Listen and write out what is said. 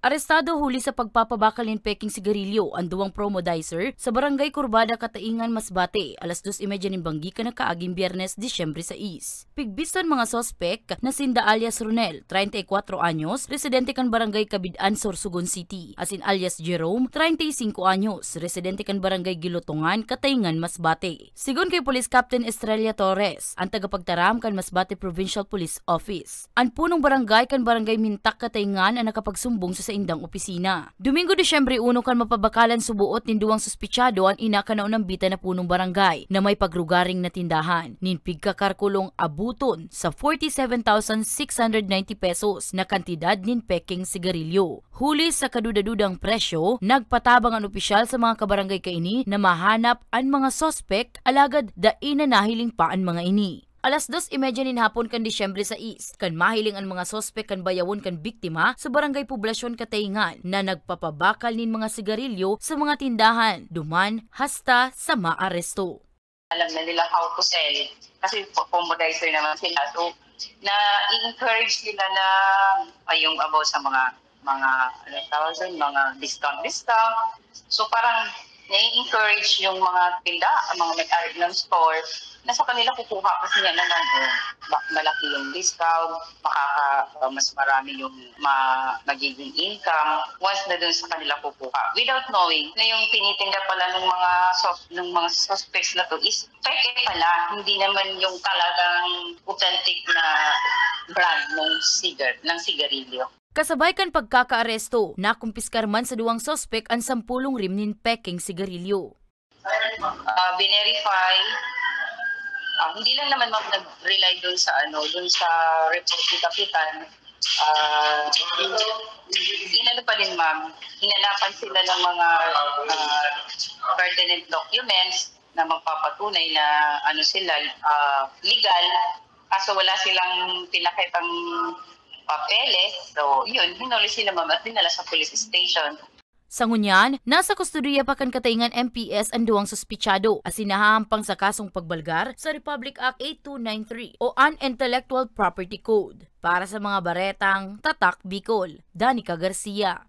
Arestado huli sa pagpapabakal ng peking sigarilyo ang duwang promodizer sa Barangay Curbada, Kataingan, Masbate, alas 2:30 ng banggi ka nakaaging Biyernes, Disyembre 6. Pigbiston mga sospek na sinda alias Ronel, 34 anyos, residente kan Barangay Cabidan, Sorsogon City, asin alias Jerome, 35 anyos, residente kan Barangay Gilotongan, Kataingan, Masbate. Sigon kay Police Captain Estrella Torres, ang tagapagtaram kan Masbate Provincial Police Office. Ang punong barangay kan Barangay Mintak, Kataingan ang nakapagsumbong sa indang opisina. Domingo, Disyembre 1 kan mapabakalan subuot nin duwang suspitsado ang ina ka naunang bita na punong barangay na may pagrugaring na tindahan. Ninpig kakarkulong abuton sa 47,690 pesos na kantidad nin peking sigarilyo. Huli sa kadudadudang presyo, nagpatabang ang opisyal sa mga kabarangay kaini na mahanap ang mga sospek alagad dain na nahiling pa ang mga ini. Alas 2:30 nin hapon kan Disyembre 6, kan mahiling ang mga sospek kan bayawon kan biktima sa Barangay Poblasyon, Kataingan na nagpapabakal nin mga sigarilyo sa mga tindahan, duman hasta sa maaresto. Alam na nila how to sell kasi commodizer naman sila. So, na-encourage nila na yung about sa mga discount. So, parang na-encourage yung mga tinda, mga may-ari ng store na sa kanila kukuha kasi nga naman malaki yung discount, mas marami yung magiging income once na dun sa kanila kukuha. Without knowing na yung tinitinda pala ng mga suspects na to is peke pala, hindi naman yung talagang authentic na brand ng sigarilyo. Kasabay kan pagkakaaresto, nakumpiskar man sa duwang sospek ang 10 rim nin peking sigarilyo. Binerify. Hindi lang naman nag-rely dun sa report ni Kapitan. Inano pa din, ma'am, hinanapan sila ng mga pertinent documents na magpapatunay na legal, kaso wala silang pinakitang papeles. So, yun, hinuli sila, ma'am, at dinala sa police station. Sa ngunyan, nasa kustudiya pa kan Kataingan MPS ang duwang suspitsado as sinahampang sa kasong pagbalgar sa Republic Act 8293 o Unintellectual Property Code. Para sa mga baretang Tatak Bicol, Danica Garcia.